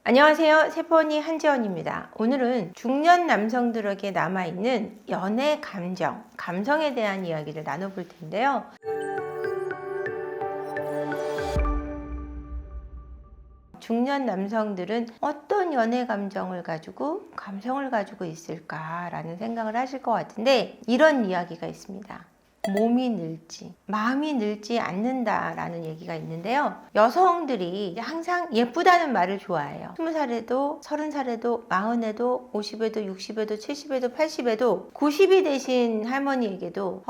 안녕하세요. 세포언니 한지원입니다. 오늘은 중년 남성들에게 남아있는 연애 감정, 감성에 대한 이야기를 나눠볼 텐데요. 중년 남성들은 어떤 연애 감정을 가지고 감성을 가지고 있을까라는 생각을 하실 것 같은데, 이런 이야기가 있습니다. 몸이 늙지, 마음이 늙지 않는다라는 얘기가 있는데요. 여성들이 항상 예쁘다는 말을 좋아해요. 20살에도, 30살에도, 40에도, 50에도, 60에도, 70에도, 80에도, 90이 되신 할머니에게도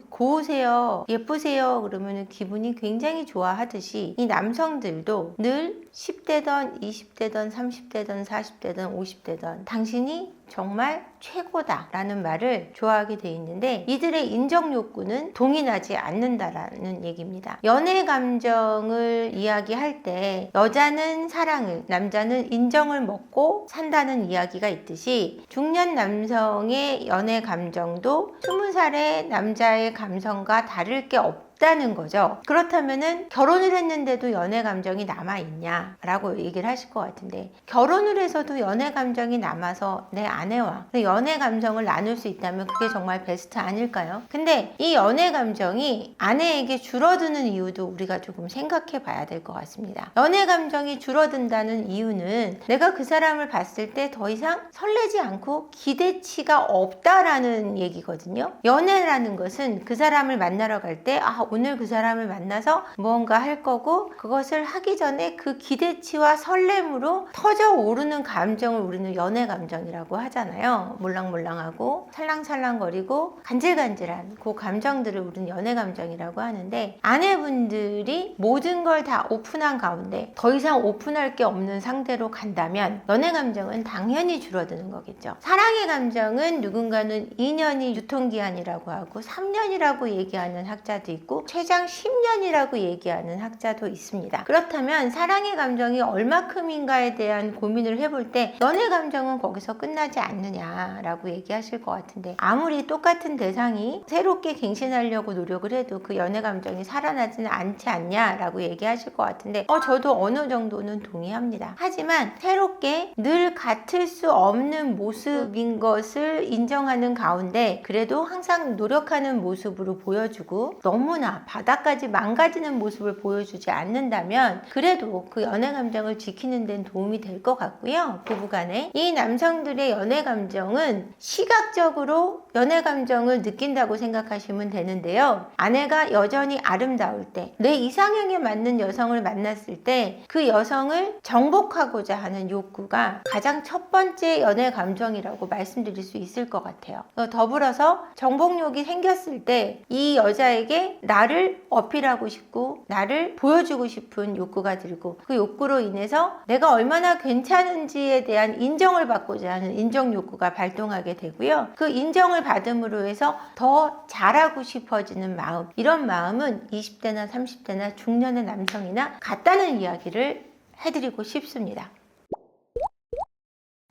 고우세요, 예쁘세요 그러면 기분이 굉장히 좋아하듯이, 이 남성들도 늘 10대던, 20대던, 30대던, 40대던, 50대던 당신이 정말 최고다 라는 말을 좋아하게 돼 있는데, 이들의 인정 욕구는 동의하지 않는다라는 얘기입니다. 연애 감정을 이야기할 때 여자는 사랑을, 남자는 인정을 먹고 산다는 이야기가 있듯이, 중년 남성의 연애 감정도 20살의 남자의 감성과 다를 게 없다는 거죠. 그렇다면은 결혼을 했는데도 연애 감정이 남아있냐 라고 얘기를 하실 것 같은데, 결혼을 해서도 연애 감정이 남아서 내 아내와 연애 감정을 나눌 수 있다면 그게 정말 베스트 아닐까요? 근데 이 연애 감정이 아내에게 줄어드는 이유도 우리가 조금 생각해 봐야 될 것 같습니다. 연애 감정이 줄어든다는 이유는 내가 그 사람을 봤을 때 더 이상 설레지 않고 기대치가 없다라는 얘기거든요. 연애라는 것은 그 사람을 만나러 갈 때 오늘 그 사람을 만나서 무언가 할 거고, 그것을 하기 전에 그 기대치와 설렘으로 터져 오르는 감정을 우리는 연애 감정이라고 하잖아요. 몰랑몰랑하고 살랑살랑거리고 간질간질한 그 감정들을 우리는 연애 감정이라고 하는데, 아내분들이 모든 걸 다 오픈한 가운데 더 이상 오픈할 게 없는 상태로 간다면 연애 감정은 당연히 줄어드는 거겠죠. 사랑의 감정은 누군가는 2년이 유통기한이라고 하고 3년이라고 얘기하는 학자도 있고 최장 10년이라고 얘기하는 학자도 있습니다. 그렇다면 사랑의 감정이 얼마큼인가에 대한 고민을 해볼 때 연애 감정은 거기서 끝나지 않느냐라고 얘기하실 것 같은데, 아무리 똑같은 대상이 새롭게 갱신하려고 노력을 해도 그 연애 감정이 살아나지는 않지 않냐라고 얘기하실 것 같은데, 저도 어느 정도는 동의합니다. 하지만 새롭게 늘 같을 수 없는 모습인 것을 인정하는 가운데 그래도 항상 노력하는 모습으로 보여주고, 너무나 바닥까지 망가지는 모습을 보여주지 않는다면 그래도 그 연애 감정을 지키는 데는 도움이 될 것 같고요. 부부간에 이 남성들의 연애 감정은 시각적으로 연애 감정을 느낀다고 생각하시면 되는데요. 아내가 여전히 아름다울 때, 내 이상형에 맞는 여성을 만났을 때 그 여성을 정복하고자 하는 욕구가 가장 첫 번째 연애 감정이라고 말씀드릴 수 있을 것 같아요. 더불어서 정복욕이 생겼을 때 이 여자에게 나를 어필하고 싶고 나를 보여주고 싶은 욕구가 들고, 그 욕구로 인해서 내가 얼마나 괜찮은지에 대한 인정을 받고자 하는 인정 욕구가 발동하게 되고요. 그 인정을 받음으로 해서 더 잘하고 싶어지는 마음, 이런 마음은 20대나 30대나 중년의 남성이나 같다는 이야기를 해드리고 싶습니다.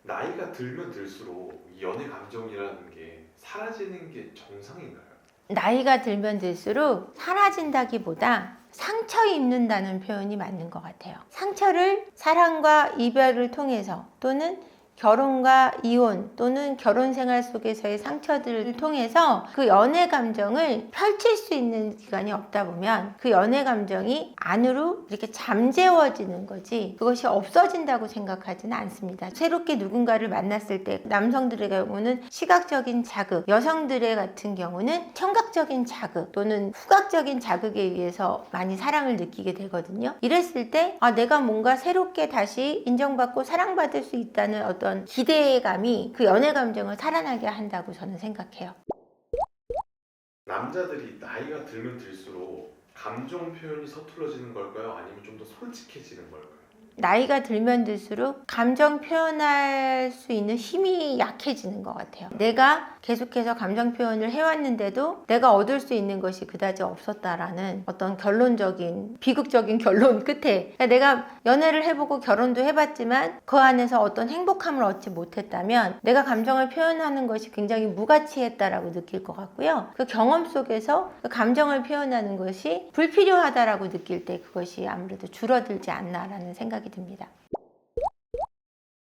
나이가 들면 들수록 이 연애 감정이라는 게 사라지는 게 정상인가요? 나이가 들면 들수록 사라진다기보다 상처 입는다는 표현이 맞는 것 같아요. 상처를 사랑과 이별을 통해서, 또는 결혼과 이혼, 또는 결혼 생활 속에서의 상처들을 통해서 그 연애 감정을 펼칠 수 있는 기간이 없다 보면 그 연애 감정이 안으로 이렇게 잠재워지는 거지, 그것이 없어진다고 생각하지는 않습니다. 새롭게 누군가를 만났을 때 남성들의 경우는 시각적인 자극, 여성들의 같은 경우는 청각적인 자극 또는 후각적인 자극에 의해서 많이 사랑을 느끼게 되거든요. 이랬을 때 내가 뭔가 새롭게 다시 인정받고 사랑받을 수 있다는 어떤 기대감이 그 연애 감정을 살아나게 한다고 저는 생각해요. 남자들이 나이가 들면 들수록 감정 표현이 서툴러지는 걸까요? 아니면 좀 더 솔직해지는 걸까요? 나이가 들면 들수록 감정 표현할 수 있는 힘이 약해지는 것 같아요. 내가 계속해서 감정 표현을 해왔는데도 내가 얻을 수 있는 것이 그다지 없었다라는 어떤 결론적인, 비극적인 결론 끝에, 내가 연애를 해보고 결혼도 해봤지만 그 안에서 어떤 행복함을 얻지 못했다면 내가 감정을 표현하는 것이 굉장히 무가치했다라고 느낄 것 같고요. 그 경험 속에서 그 감정을 표현하는 것이 불필요하다라고 느낄 때 그것이 아무래도 줄어들지 않나라는 생각이 듭니다.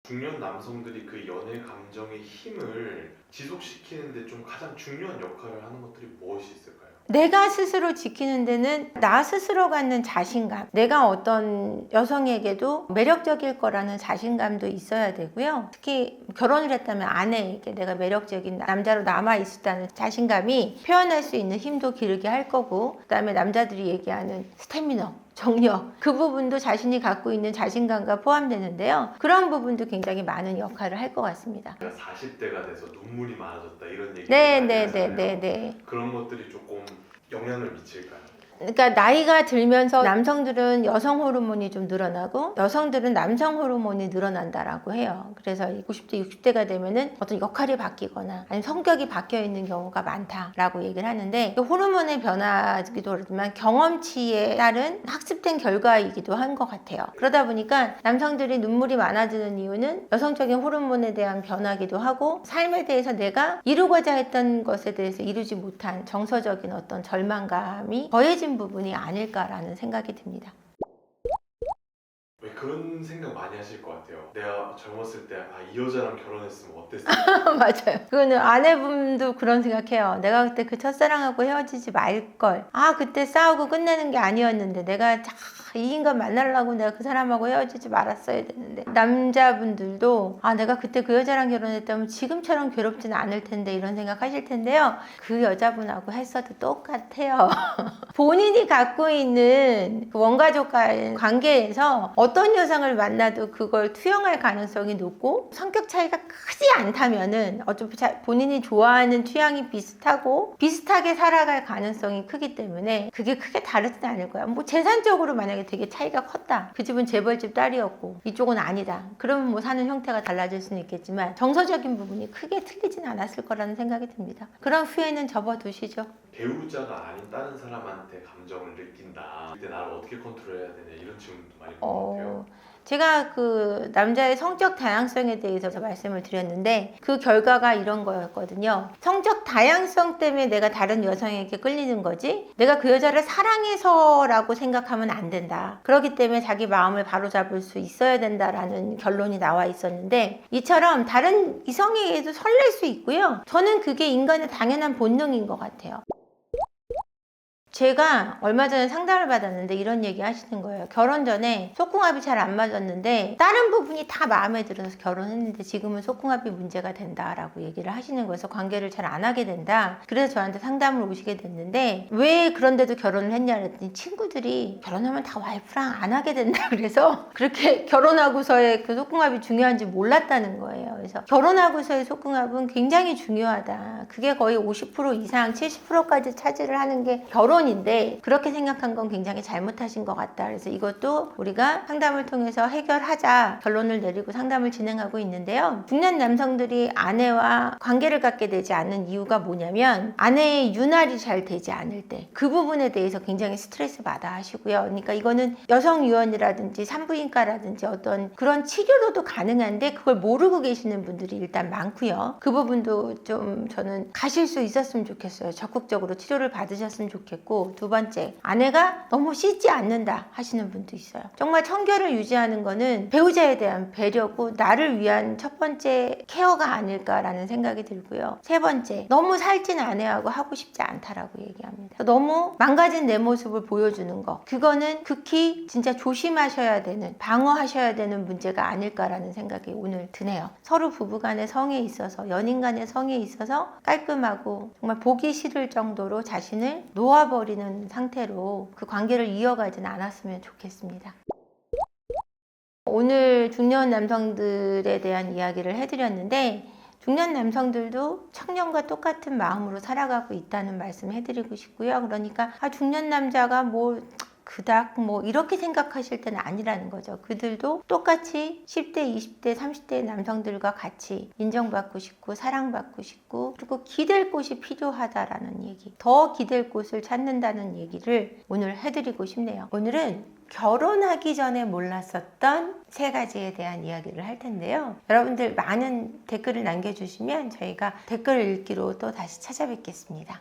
중년 남성들이 그 연애 감정의 힘을 지속시키는데 좀 가장 중요한 역할을 하는 것들이 무엇이 있을까요? 내가 스스로 지키는 데는 나 스스로 갖는 자신감, 내가 어떤 여성에게도 매력적일 거라는 자신감도 있어야 되고요. 특히 결혼을 했다면 아내에게 내가 매력적인 남자로 남아있다는 자신감이 표현할 수 있는 힘도 기르게 할 거고, 그 다음에 남자들이 얘기하는 스태미너, 정력, 그 부분도 자신이 갖고 있는 자신감과 포함되는데요. 그런 부분도 굉장히 많은 역할을 할 것 같습니다. 40대가 돼서 눈물이 많아졌다 이런 얘기 네, 많이 네, 하잖아요. 네, 네, 네. 그런 것들이 조금 영향을 미칠까요? 그러니까 나이가 들면서 남성들은 여성 호르몬이 좀 늘어나고 여성들은 남성 호르몬이 늘어난다라고 해요. 그래서 50대, 60대가 되면은 어떤 역할이 바뀌거나 아니면 성격이 바뀌어 있는 경우가 많다라고 얘기를 하는데, 호르몬의 변화이기도 하지만 경험치에 따른 학습된 결과이기도 한 것 같아요. 그러다 보니까 남성들이 눈물이 많아지는 이유는 여성적인 호르몬에 대한 변화기도 하고, 삶에 대해서 내가 이루고자 했던 것에 대해서 이루지 못한 정서적인 어떤 절망감이 더해진 부분이 아닐까라는 생각이 듭니다. 왜 그런 생각 많이 하실 것 같아요. 내가 젊었을 때 이 여자랑 결혼했으면 어땠을까? 맞아요. 그거는 아내분도 그런 생각해요. 내가 그때 그 첫사랑하고 헤어지지 말걸. 그때 싸우고 끝내는 게 아니었는데 내가 이 인간 만나려고 내가 그 사람하고 헤어지지 말았어야 되는데. 남자분들도 내가 그때 그 여자랑 결혼했다면 지금처럼 괴롭지는 않을 텐데 이런 생각 하실 텐데요. 그 여자분하고 했어도 똑같아요. 본인이 갖고 있는 그 원가족과의 관계에서 어떤 여성을 만나도 그걸 투영할 가능성이 높고, 성격 차이가 크지 않다면은 어차피 본인이 좋아하는 취향이 비슷하고 비슷하게 살아갈 가능성이 크기 때문에 그게 크게 다르지는 않을 거야. 뭐 재산적으로 만약에 되게 차이가 컸다, 그 집은 재벌집 딸이었고 이쪽은 아니다, 그러면 뭐 사는 형태가 달라질 수는 있겠지만 정서적인 부분이 크게 틀리진 않았을 거라는 생각이 듭니다. 그런 후회는 접어두시죠. 배우자가 아닌 다른 사람한테 감정을 느낀다. 그때 나를 어떻게 컨트롤해야 되냐 이런 질문도 많이 본 것 같아요. 제가 그 남자의 성적 다양성에 대해서 말씀을 드렸는데 그 결과가 이런 거였거든요. 성적 다양성 때문에 내가 다른 여성에게 끌리는 거지, 내가 그 여자를 사랑해서라고 생각하면 안 된다. 그렇기 때문에 자기 마음을 바로잡을 수 있어야 된다라는 결론이 나와 있었는데, 이처럼 다른 이성에게도 설렐 수 있고요. 저는 그게 인간의 당연한 본능인 것 같아요. 제가 얼마 전에 상담을 받았는데 이런 얘기 하시는 거예요. 결혼 전에 속궁합이 잘 안 맞았는데 다른 부분이 다 마음에 들어서 결혼했는데 지금은 속궁합이 문제가 된다라고 얘기를 하시는 거여서 관계를 잘 안 하게 된다. 그래서 저한테 상담을 오시게 됐는데, 왜 그런데도 결혼을 했냐 그랬더니 친구들이 결혼하면 다 와이프랑 안 하게 된다 그래서 그렇게 결혼하고서의 그 속궁합이 중요한지 몰랐다는 거예요. 그래서 결혼하고서의 속궁합은 굉장히 중요하다. 그게 거의 50% 이상 70%까지 차지를 하는 게 결혼인데 그렇게 생각한 건 굉장히 잘못하신 것 같다. 그래서 이것도 우리가 상담을 통해서 해결하자 결론을 내리고 상담을 진행하고 있는데요. 중년 남성들이 아내와 관계를 갖게 되지 않는 이유가 뭐냐면 아내의 윤활이 잘 되지 않을 때 그 부분에 대해서 굉장히 스트레스 받아 하시고요. 그러니까 이거는 여성유원이라든지 산부인과라든지 어떤 그런 치료로도 가능한데 그걸 모르고 계시는 분들이 일단 많고요. 그 부분도 좀 저는 가실 수 있었으면 좋겠어요. 적극적으로 치료를 받으셨으면 좋겠고, 두 번째, 아내가 너무 씻지 않는다 하시는 분도 있어요. 정말 청결을 유지하는 거는 배우자에 대한 배려고 나를 위한 첫 번째 케어가 아닐까라는 생각이 들고요. 세 번째, 너무 살찐 아내하고 하고 싶지 않다라고 얘기합니다. 너무 망가진 내 모습을 보여주는 거, 그거는 극히 진짜 조심하셔야 되는, 방어하셔야 되는 문제가 아닐까라는 생각이 오늘 드네요. 서로 부부간의 성에 있어서, 연인 간의 성에 있어서 깔끔하고 정말 보기 싫을 정도로 자신을 놓아버리는 상태로 그 관계를 이어가진 않았으면 좋겠습니다. 오늘 중년 남성들에 대한 이야기를 해드렸는데, 중년 남성들도 청년과 똑같은 마음으로 살아가고 있다는 말씀 해드리고 싶고요. 그러니까 중년 남자가 그닥 이렇게 생각하실 때는 아니라는 거죠. 그들도 똑같이 10대, 20대, 30대 남성들과 같이 인정받고 싶고 사랑받고 싶고, 그리고 기댈 곳이 필요하다라는 얘기, 더 기댈 곳을 찾는다는 얘기를 오늘 해드리고 싶네요. 오늘은 결혼하기 전에 몰랐었던 3가지에 대한 이야기를 할 텐데요. 여러분들 많은 댓글을 남겨주시면 저희가 댓글 읽기로 또 다시 찾아뵙겠습니다.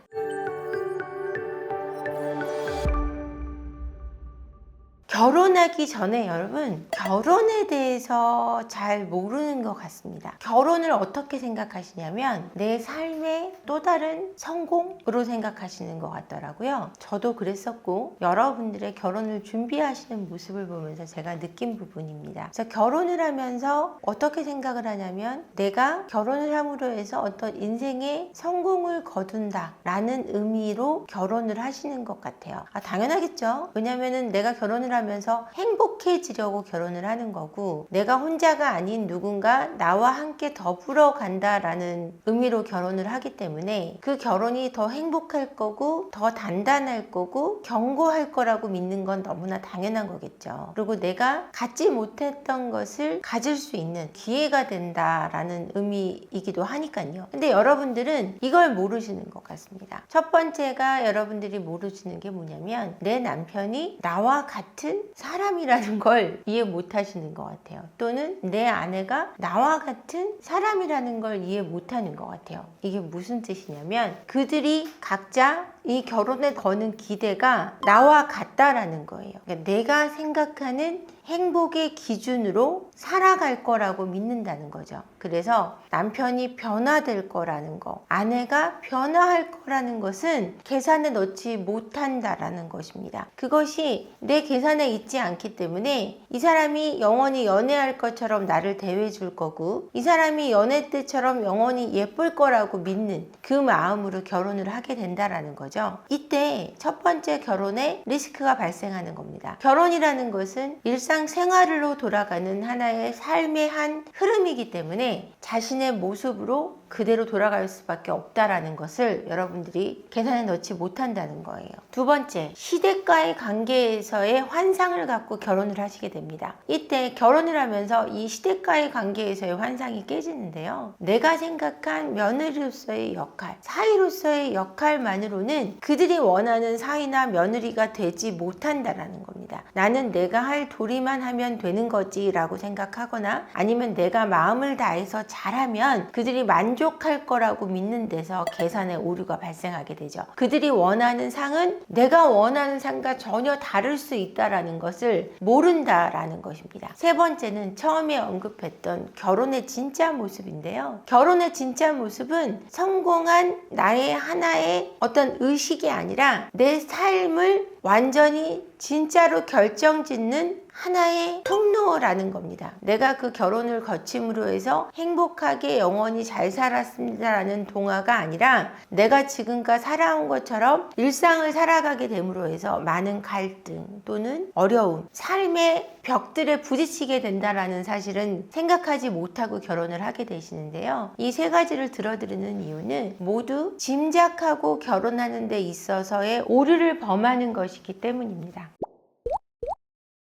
결혼하기 전에 여러분 결혼에 대해서 잘 모르는 것 같습니다. 결혼을 어떻게 생각하시냐면 내 삶의 또 다른 성공으로 생각하시는 것 같더라고요. 저도 그랬었고 여러분들의 결혼을 준비하시는 모습을 보면서 제가 느낀 부분입니다. 그래서 결혼을 하면서 어떻게 생각을 하냐면 내가 결혼을 함으로 해서 어떤 인생의 성공을 거둔다 라는 의미로 결혼을 하시는 것 같아요. 당연하겠죠. 왜냐면은 내가 결혼을 하면서 행복해지려고 결혼을 하는 거고 내가 혼자가 아닌 누군가 나와 함께 더불어 간다라는 의미로 결혼을 하기 때문에 그 결혼이 더 행복할 거고 더 단단할 거고 견고할 거라고 믿는 건 너무나 당연한 거겠죠. 그리고 내가 갖지 못했던 것을 가질 수 있는 기회가 된다라는 의미이기도 하니까요. 근데 여러분들은 이걸 모르시는 것 같습니다. 첫 번째가 여러분들이 모르시는 게 뭐냐면 내 남편이 나와 같은 사람이라는 걸 이해 못 하시는 것 같아요. 또는 내 아내가 나와 같은 사람이라는 걸 이해 못 하는 것 같아요. 이게 무슨 뜻이냐면 그들이 각자 이 결혼에 거는 기대가 나와 같다라는 거예요. 그러니까 내가 생각하는 행복의 기준으로 살아갈 거라고 믿는다는 거죠. 그래서 남편이 변화될 거라는 거, 아내가 변화할 거라는 것은 계산에 넣지 못한다라는 것입니다. 그것이 내 계산에 있지 않기 때문에 이 사람이 영원히 연애할 것처럼 나를 대해줄 줄 거고 이 사람이 연애 때처럼 영원히 예쁠 거라고 믿는 그 마음으로 결혼을 하게 된다라는 거죠. 이때 첫 번째 결혼에 리스크가 발생하는 겁니다. 결혼이라는 것은 일상생활로 돌아가는 하나의 삶의 한 흐름이기 때문에 자신의 모습으로 그대로 돌아갈 수밖에 없다라는 것을 여러분들이 계산에 넣지 못한다는 거예요. 두 번째, 시댁과의 관계에서의 환상을 갖고 결혼을 하시게 됩니다. 이때 결혼을 하면서 이 시댁과의 관계에서의 환상이 깨지는데요. 내가 생각한 며느리로서의 역할, 사위로서의 역할만으로는 그들이 원하는 사위나 며느리가 되지 못한다라는 겁니다. 나는 내가 할 도리만 하면 되는 거지 라고 생각하거나 아니면 내가 마음을 다해서 잘하면 그들이 만족할 거라고 믿는 데서 계산의 오류가 발생하게 되죠. 그들이 원하는 상은 내가 원하는 상과 전혀 다를 수 있다는 것을 모른다라는 것입니다. 세 번째는 처음에 언급했던 결혼의 진짜 모습인데요. 결혼의 진짜 모습은 성공한 나의 하나의 어떤 의식이 아니라 내 삶을 완전히 진짜로 결정짓는 하나의 통로라는 겁니다. 내가 그 결혼을 거침으로 해서 행복하게 영원히 잘 살았습니다라는 동화가 아니라 내가 지금까지 살아온 것처럼 일상을 살아가게 됨으로 해서 많은 갈등 또는 어려움, 삶의 벽들에 부딪히게 된다라는 사실은 생각하지 못하고 결혼을 하게 되시는데요. 이 세 가지를 들어드리는 이유는 모두 짐작하고 결혼하는 데 있어서의 오류를 범하는 것이기 때문입니다.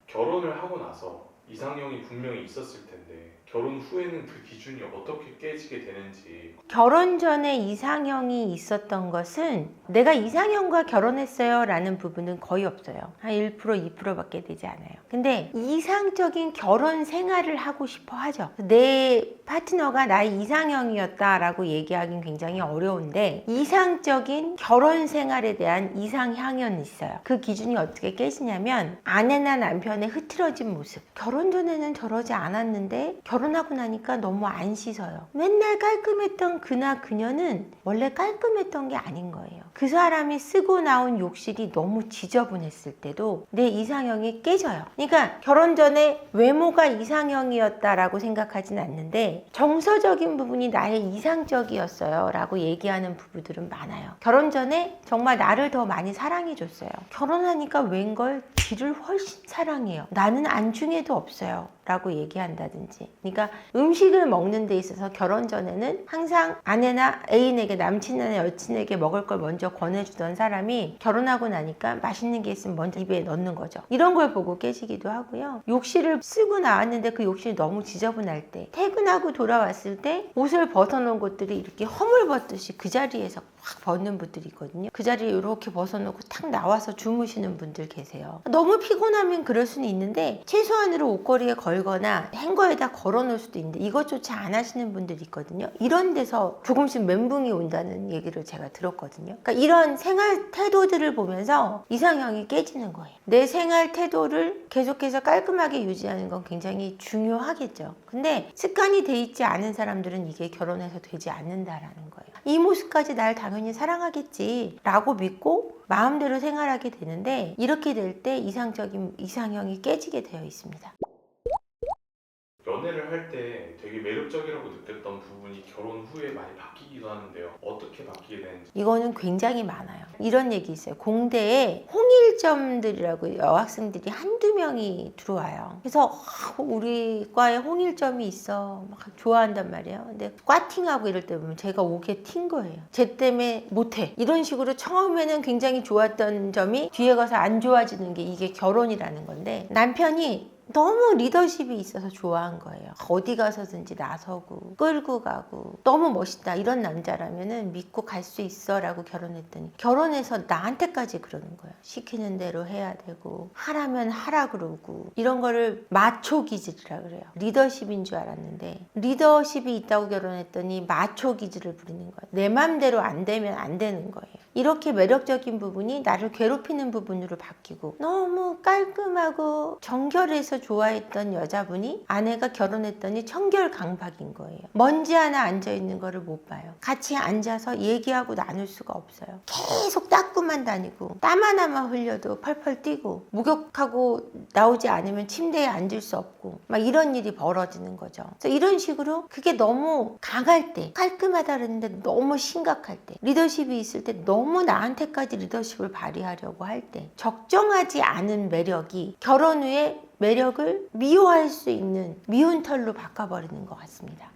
결혼을 하고 나서 이상형이 분명히 있었을 텐데 결혼 후에는 그 기준이 어떻게 깨지게 되는지. 결혼 전에 이상형이 있었던 것은 내가 이상형과 결혼했어요 라는 부분은 거의 없어요. 한 1%, 2%밖에 되지 않아요. 근데 이상적인 결혼 생활을 하고 싶어 하죠. 내 파트너가 나의 이상형이었다라고 얘기하기는 굉장히 어려운데 이상적인 결혼 생활에 대한 이상향은 있어요. 그 기준이 어떻게 깨지냐면 아내나 남편의 흐트러진 모습. 결혼 전에는 저러지 않았는데 결혼하고 나니까 너무 안 씻어요. 맨날 깔끔했던 그나 그녀는 원래 깔끔했던 게 아닌 거예요. 그 사람이 쓰고 나온 욕실이 너무 지저분했을 때도 내 이상형이 깨져요. 그러니까 결혼 전에 외모가 이상형이었다라고 생각하진 않는데 정서적인 부분이 나의 이상적이었어요 라고 얘기하는 부부들은 많아요. 결혼 전에 정말 나를 더 많이 사랑해줬어요. 결혼하니까 웬걸 지를 훨씬 사랑해요. 나는 안중에도 없어요 라고 얘기한다든지. 그러니까 음식을 먹는 데 있어서 결혼 전에는 항상 아내나 애인에게, 남친이나 여친에게 먹을 걸 먼저 권해주던 사람이 결혼하고 나니까 맛있는 게 있으면 먼저 입에 넣는 거죠. 이런 걸 보고 깨지기도 하고요. 욕실을 쓰고 나왔는데 그 욕실이 너무 지저분할 때, 퇴근하고 돌아왔을 때 옷을 벗어놓은 것들이 이렇게 허물벗듯이 그 자리에서 확 벗는 분들이 있거든요. 그 자리에 이렇게 벗어놓고 탁 나와서 주무시는 분들 계세요. 너무 피곤하면 그럴 수는 있는데 최소한으로 옷걸이에 걸 걸거나 행거에다 걸어놓을 수도 있는데 이것조차 안 하시는 분들이 있거든요. 이런 데서 조금씩 멘붕이 온다는 얘기를 제가 들었거든요. 그러니까 이런 생활 태도들을 보면서 이상형이 깨지는 거예요. 내 생활 태도를 계속해서 깔끔하게 유지하는 건 굉장히 중요하겠죠. 근데 습관이 돼 있지 않은 사람들은 이게 결혼해서 되지 않는다라는 거예요. 이 모습까지 날 당연히 사랑하겠지 라고 믿고 마음대로 생활하게 되는데 이렇게 될 때 이상형이 깨지게 되어 있습니다. 연애를 할 때 되게 매력적이라고 느꼈던 부분이 결혼 후에 많이 바뀌기도 하는데요. 어떻게 바뀌게 되는지. 이거는 굉장히 많아요. 이런 얘기 있어요. 공대에 홍일점들이라고 여학생들이 한두 명이 들어와요. 그래서 우리 과에 홍일점이 있어. 막 좋아한단 말이에요. 근데 꽈팅하고 이럴 때 보면 제가 오게 튄 거예요. 쟤 때문에 못해. 이런 식으로 처음에는 굉장히 좋았던 점이 뒤에 가서 안 좋아지는 게 이게 결혼이라는 건데 남편이 너무 리더십이 있어서 좋아한 거예요. 어디 가서든지 나서고 끌고 가고 너무 멋있다. 이런 남자라면은 믿고 갈 수 있어 라고 결혼했더니 결혼해서 나한테까지 그러는 거예요. 시키는 대로 해야 되고 하라면 하라 그러고 이런 거를 마초 기질이라 그래요. 리더십인 줄 알았는데 리더십이 있다고 결혼했더니 마초 기질을 부리는 거예요. 내 맘대로 안 되면 안 되는 거예요. 이렇게 매력적인 부분이 나를 괴롭히는 부분으로 바뀌고 너무 깔끔하고 정결해서 좋아했던 여자분이 아내가 결혼했더니 청결강박인 거예요. 먼지 하나 앉아있는 거를 못 봐요. 같이 앉아서 얘기하고 나눌 수가 없어요. 계속 닦고만 다니고 땀 하나만 흘려도 펄펄 뛰고 목욕하고 나오지 않으면 침대에 앉을 수 없고 막 이런 일이 벌어지는 거죠. 그래서 이런 식으로 그게 너무 강할 때 깔끔하다 그랬는데 너무 심각할 때 리더십이 있을 때 너무 나한테까지 리더십을 발휘하려고 할 때 적정하지 않은 매력이 결혼 후에 매력을 미워할 수 있는 미운 털로 바꿔버리는 것 같습니다.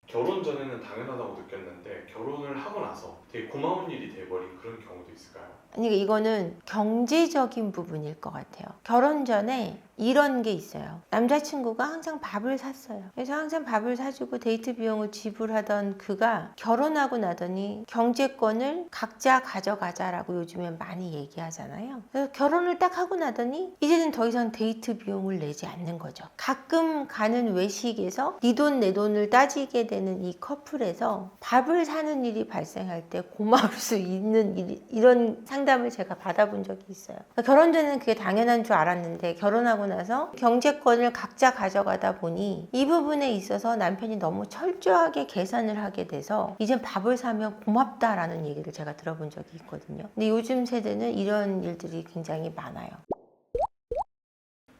결혼 전에는 당연하다고 느꼈는데 결혼을 하고 나서 되게 고마운 일이 돼버린 그런 경우도 있을까요? 그러니까 이거는 경제적인 부분일 것 같아요. 결혼 전에 이런 게 있어요. 남자친구가 항상 밥을 샀어요. 그래서 항상 밥을 사주고 데이트 비용을 지불하던 그가 결혼하고 나더니 경제권을 각자 가져가자라고 요즘에 많이 얘기하잖아요. 그래서 결혼을 딱 하고 나더니 이제는 더 이상 데이트 비용을 내지 않는 거죠. 가끔 가는 외식에서 네 돈 내 돈을 따지게 되는 이 커플에서 밥을 사는 일이 발생할 때 고마울 수 있는 이런 상담을 제가 받아본 적이 있어요. 그러니까 결혼 전에는 그게 당연한 줄 알았는데 결혼하고 나서 경제권을 각자 가져가다 보니 이 부분에 있어서 남편이 너무 철저하게 계산을 하게 돼서 이제 밥을 사면 고맙다라는 얘기를 제가 들어본 적이 있거든요. 근데 요즘 세대는 이런 일들이 굉장히 많아요.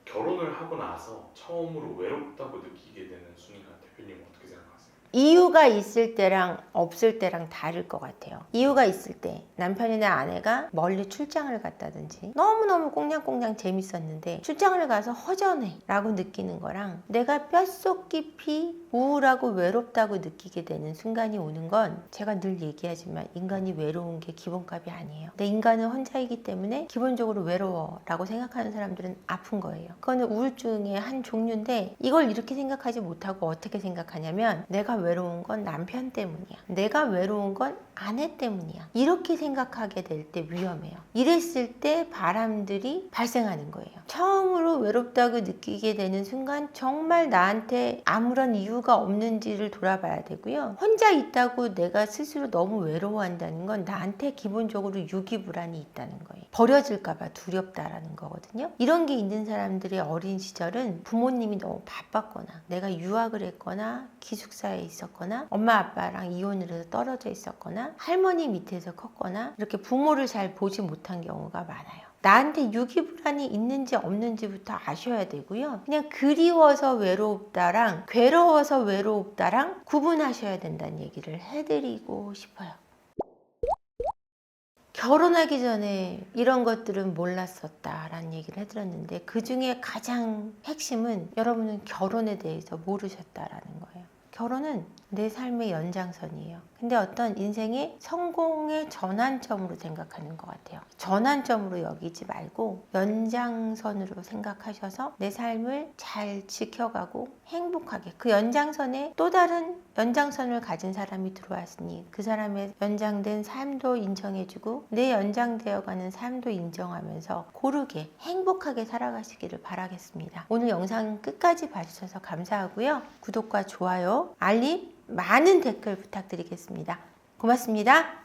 결혼을 하고 나서 처음으로 외롭다고 느끼게 되는 순간 대표님은 어떻게 생각하세요? 이유가 있을 때랑 없을 때랑 다를 것 같아요. 이유가 있을 때 남편이나 아내가 멀리 출장을 갔다든지 너무너무 꽁냥꽁냥 재밌었는데 출장을 가서 허전해 라고 느끼는 거랑 내가 뼛속 깊이 우울하고 외롭다고 느끼게 되는 순간이 오는 건 제가 늘 얘기하지만 인간이 외로운 게 기본값이 아니에요. 근데 인간은 혼자이기 때문에 기본적으로 외로워 라고 생각하는 사람들은 아픈 거예요. 그거는 우울증의 한 종류인데 이걸 이렇게 생각하지 못하고 어떻게 생각하냐면 내가 외로운 건 남편 때문이야. 내가 외로운 건 아내 때문이야. 이렇게 생각하게 될 때 위험해요. 이랬을 때 바람들이 발생하는 거예요. 처음으로 외롭다고 느끼게 되는 순간 정말 나한테 아무런 이유가 없는지를 돌아봐야 되고요. 혼자 있다고 내가 스스로 너무 외로워한다는 건 나한테 기본적으로 유기불안이 있다는 거예요. 버려질까 봐 두렵다라는 거거든요. 이런 게 있는 사람들의 어린 시절은 부모님이 너무 바빴거나 내가 유학을 했거나 기숙사에 있었거나 엄마 아빠랑 이혼을 해서 떨어져 있었거나 할머니 밑에서 컸거나 이렇게 부모를 잘 보지 못한 경우가 많아요. 나한테 유기불안이 있는지 없는지부터 아셔야 되고요. 그냥 그리워서 외롭다랑 괴로워서 외롭다랑 구분하셔야 된다는 얘기를 해드리고 싶어요. 결혼하기 전에 이런 것들은 몰랐었다라는 얘기를 해드렸는데 그 중에 가장 핵심은 여러분은 결혼에 대해서 모르셨다라는 거예요. 결혼은 내 삶의 연장선이에요. 근데 어떤 인생의 성공의 전환점으로 생각하는 것 같아요. 전환점으로 여기지 말고 연장선으로 생각하셔서 내 삶을 잘 지켜가고 행복하게, 그 연장선에 또 다른 연장선을 가진 사람이 들어왔으니 그 사람의 연장된 삶도 인정해주고 내 연장되어가는 삶도 인정하면서 고르게 행복하게 살아가시기를 바라겠습니다. 오늘 영상 끝까지 봐주셔서 감사하고요. 구독과 좋아요, 알림, 많은 댓글 부탁드리겠습니다. 고맙습니다.